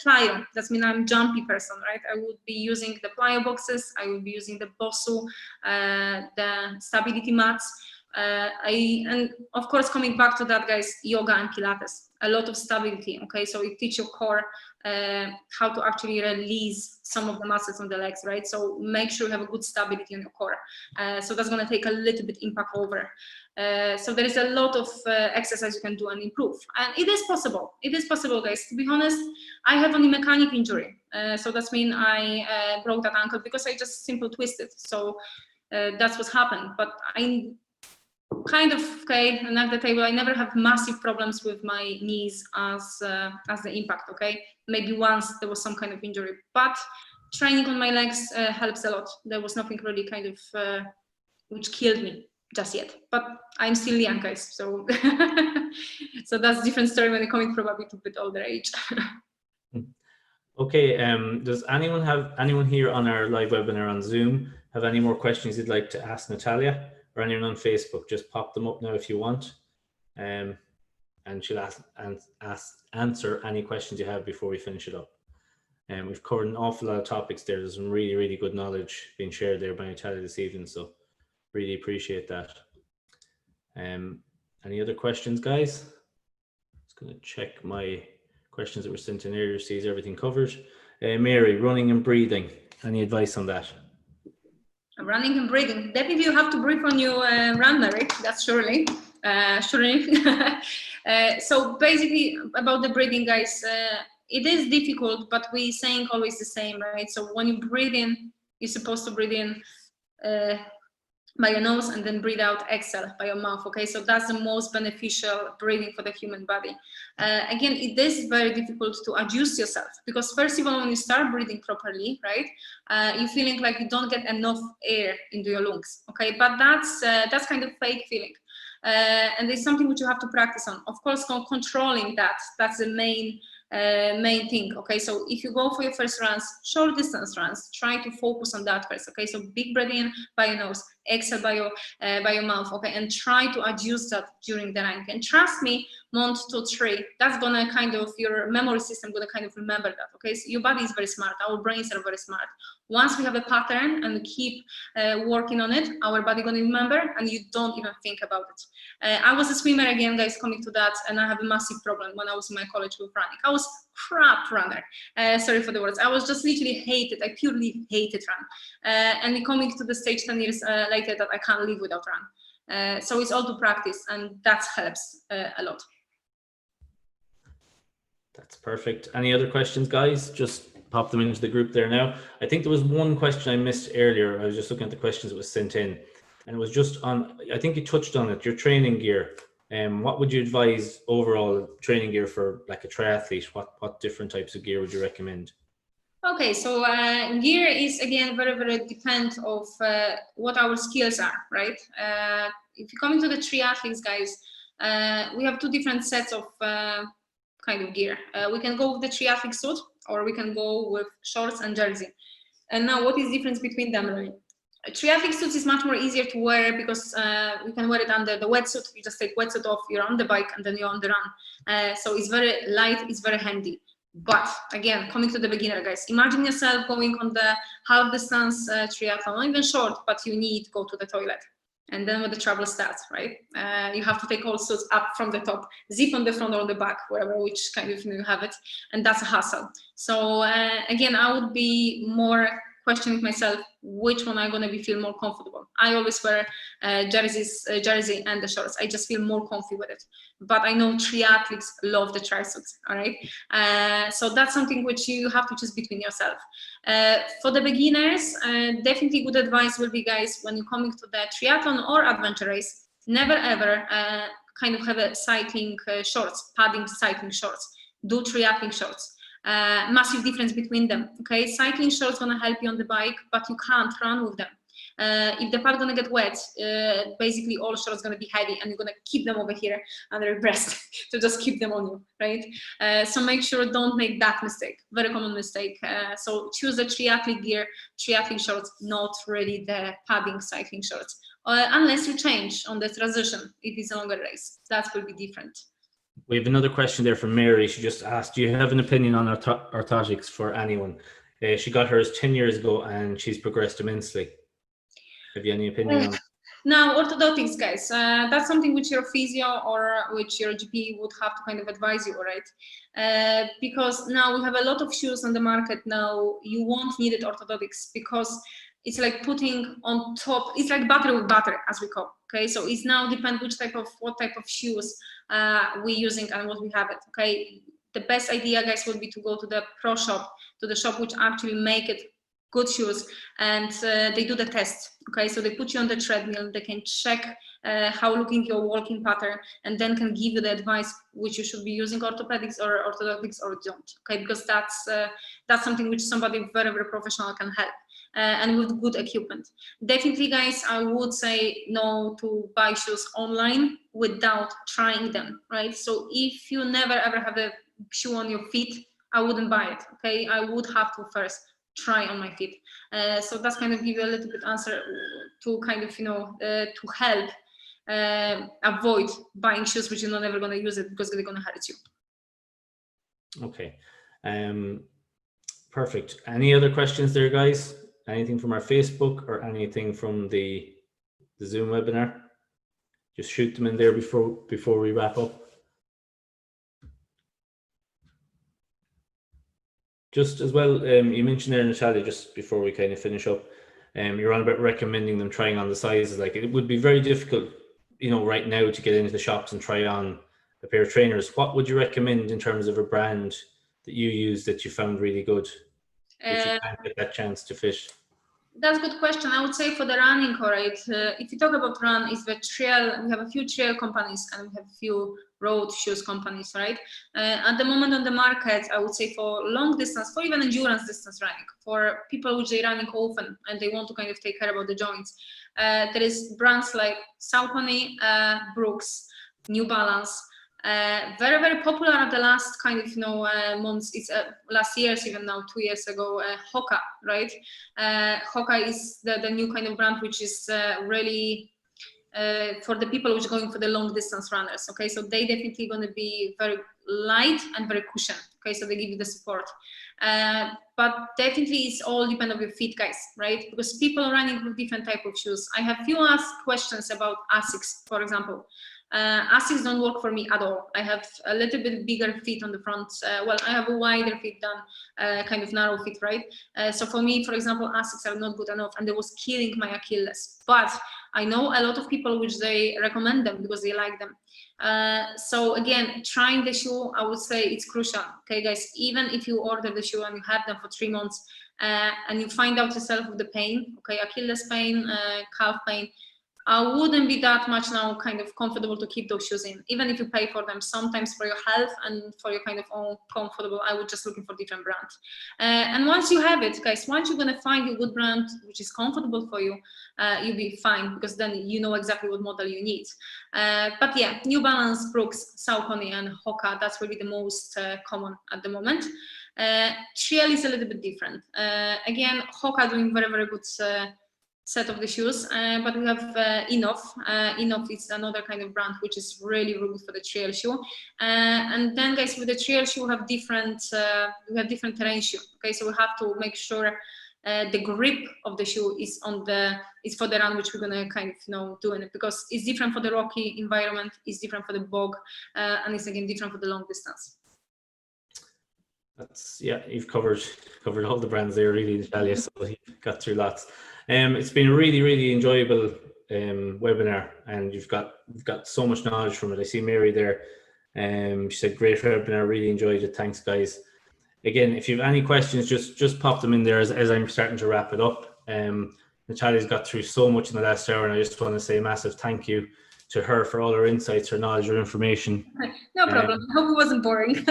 B: plyo. That means I'm a jumpy person, right? I would be using the plyo boxes. I would be using the Bosu, the stability mats. And of course, coming back to that, guys, yoga and Pilates. A lot of stability, okay? So it teach your core how to actually release some of the muscles on the legs, right? So make sure you have a good stability on your core. So that's gonna take a little bit impact over. So there is a lot of exercise you can do and improve. And it is possible. It is possible, guys. To be honest, I have only mechanic injury. So that's mean I broke that ankle because I just simple twisted. So that's what happened. But I kind of, okay, and at the table, I never have massive problems with my knees as the impact, okay? Maybe once there was some kind of injury, but training on my legs helps a lot. There was nothing really kind of which killed me just yet, but I'm still young, guys, so so that's a different story when you're coming probably to a bit older age.
A: Okay, does anyone here on our live webinar on Zoom have any more questions you'd like to ask Natalia, or anyone on Facebook? Just pop them up now if you want, and she'll answer any questions you have before we finish it up. And we've covered an awful lot of topics there. There's some really, really good knowledge being shared there by Natalia this evening, so really appreciate that. Any other questions, guys? Just going to check my questions that were sent in earlier, see is everything covered. Mary, running and breathing, any advice on that?
B: Running and breathing, definitely you have to breathe when you run, Mary, that's surely. So basically about the breathing, guys, it is difficult, but we're saying always the same, right? So when you breathe in, you're supposed to breathe in by your nose and then breathe out, exhale by your mouth, okay? So that's the most beneficial breathing for the human body. Again, it is very difficult to adjust yourself because first of all, when you start breathing properly, right, you're feeling like you don't get enough air into your lungs, okay? But that's kind of fake feeling. And it's something which you have to practice on. Of course, controlling that's the main thing, okay? So if you go for your first runs, short distance runs, try to focus on that first, okay? So big breath in by your nose, exhale by your mouth, okay? And try to adjust that during the run. And trust me, 1, 2, 3, that's gonna kind of, your memory system gonna kind of remember that, okay? So your body is very smart, our brains are very smart. Once we have a pattern and we keep working on it, our body gonna remember and you don't even think about it. I was a swimmer again, guys, coming to that, and I have a massive problem when I was in my college with running. I was crap runner. Sorry for the words. I was just literally hated. I purely hated run. And coming to the stage 10 years later that I can't live without run. So it's all to practice, and that helps a lot.
A: That's perfect. Any other questions, guys? Just pop them into the group there now. I think there was one question I missed earlier. I was just looking at the questions that was sent in, and it was just on, I think you touched on it, your training gear. What would you advise overall training gear for like a triathlete? What different types of gear would you recommend?
B: Okay, so gear is again very depend of what our skills are, right? If you come into the triathletes, guys, we have two different sets of kind of gear. We can go with the triathlete suit, or we can go with shorts and jersey. And now, what is the difference between them, really? Triathlete suits is much more easier to wear because you can wear it under the wetsuit. You just take wetsuit off, you're on the bike, and then you're on the run. So it's very light, it's very handy. But again, coming to the beginner, guys, imagine yourself going on the half distance triathlon, not even short, but you need to go to the toilet. And then when the trouble starts, right? You have to take all suits up from the top, zip on the front or the back, wherever, which kind of you have it. And that's a hassle. So again, I would be more questioning myself, which one I'm gonna feel more comfortable. I always wear jersey and the shorts. I just feel more comfy with it. But I know triathletes love the tri suits, all right? So that's something which you have to choose between yourself. For the beginners, definitely good advice will be, guys, when you're coming to the triathlon or adventure race, never ever kind of have a cycling shorts, padding cycling shorts. Do triathlon shorts. Massive difference between them. Okay, cycling shorts gonna help you on the bike, but you can't run with them. If the pad gonna get wet, basically all shorts gonna be heavy, and you're gonna keep them over here under your breast to just keep them on you, right? So make sure don't make that mistake. Very common mistake. So choose the triathlete gear, triathlete shorts, not really the padding cycling shorts, unless you change on the transition. If it's a longer race, that will be different.
A: We have another question there from Mary. She just asked, do you have an opinion on orthotics for anyone? She got hers 10 years ago and she's progressed immensely. Have you any opinion on it?
B: Now, orthotics, guys, that's something which your physio or which your GP would have to kind of advise you, all right? Because now we have a lot of shoes on the market now. You won't need it orthotics because it's like putting on top, it's like battery with battery, as we call, okay? So it's now depend what type of shoes we're using and what we have it, okay? The best idea, guys, would be to go to the pro shop, to the shop which actually make it good shoes, and they do the test, okay? So they put you on the treadmill, they can check how looking your walking pattern, and then can give you the advice which you should be using orthopedics or orthotics or don't, okay? Because that's something which somebody very professional can help. And with good equipment. Definitely, guys, I would say no to buy shoes online without trying them, right? So if you never ever have a shoe on your feet, I wouldn't buy it, okay? I would have to first try on my feet. So that's kind of give you a little bit answer to kind of, to help avoid buying shoes which you're not ever going to use it because they're going to hurt you.
A: Okay. Perfect. Any other questions there, guys? Anything from our Facebook or anything from the Zoom webinar? Just shoot them in there before we wrap up. Just as well, you mentioned there, Natalia, just before we kind of finish up, you're on about recommending them trying on the sizes. Like, it would be very difficult, right now to get into the shops and try on a pair of trainers. What would you recommend in terms of a brand that you use that you found really good, if you can't get that chance to fit?
B: That's a good question. I would say for the running, all right, if you talk about run, is the trail, we have a few trail companies and we have a few road shoes companies, right? At the moment on the market, I would say for long distance, for even endurance distance running, for people which they running often and they want to kind of take care about the joints, there is brands like Saucony, Brooks, New Balance, very popular at the last kind of months. It's last years, even now 2 years ago, Hoka, right? Hoka is the new kind of brand which is really for the people which are going for the long distance runners. Okay, so they definitely going to be very light and very cushioned. Okay, so they give you the support. But definitely it's all depend on your feet, guys, right? Because people are running with different type of shoes. I have few asked questions about Asics, for example. Asics don't work for me at all. I have a little bit bigger feet on the front. Well, I have a wider feet than kind of narrow feet, right? So for me, for example, Asics are not good enough, and they was killing my Achilles. But I know a lot of people which they recommend them because they like them. So again, trying the shoe, I would say it's crucial. Okay, guys, even if you order the shoe and you have them for 3 months, and you find out yourself with the pain, okay, Achilles pain, calf pain, I wouldn't be that much now kind of comfortable to keep those shoes in, even if you pay for them. Sometimes for your health and for your kind of own comfortable, I would just looking for different brands. And once you have it, guys, once you're gonna find a good brand which is comfortable for you, you'll be fine, because then you know exactly what model you need. But yeah, New Balance, Brooks, Saucony, and Hoka, that's really the most common at the moment. Trail is a little bit different. Again, Hoka doing very, very good set of the shoes, but we have Enough. Enough is another kind of brand which is really, really good for the trail shoe. And then, guys, with the trail shoe, we have different terrain shoe. Okay, so we have to make sure the grip of the shoe is for the run which we're gonna kind of do in it, because it's different for the rocky environment, it's different for the bog, and it's again different for the long distance.
A: That's, yeah, you've covered all the brands there, really, Natalia, so you've got through lots. It's been a really, really enjoyable webinar, and you've got so much knowledge from it. I see Mary there. She said, great webinar, really enjoyed it. Thanks, guys. Again, if you have any questions, just pop them in there as I'm starting to wrap it up. Natalia's got through so much in the last hour, and I just want to say a massive thank you to her for all her insights, her knowledge, her information.
B: No problem. I hope it wasn't boring.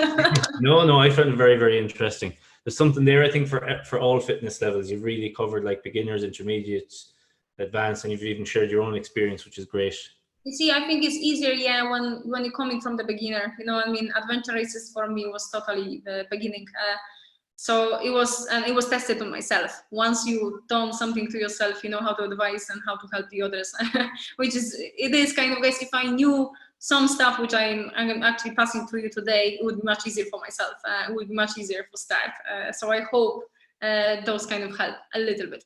A: No, I found it very, very interesting. There's something there, I think, for all fitness levels. You've really covered like beginners, intermediates, advanced, and you've even shared your own experience, which is great.
B: You see, I think it's easier, yeah, when you're coming from the beginner. You know, I mean, adventure races for me was totally the beginning. So it was tested on myself. Once you done something to yourself, you know how to advise and how to help the others. It is kind of, guys, if I knew some stuff which I'm actually passing to you today, it would be much easier for myself. It would be much easier for start. So I hope those kind of help a little bit.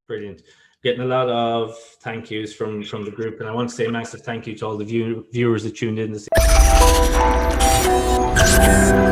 A: Brilliant. Getting a lot of thank yous from the group, and I want to say a massive thank you to all the viewers that tuned in this evening.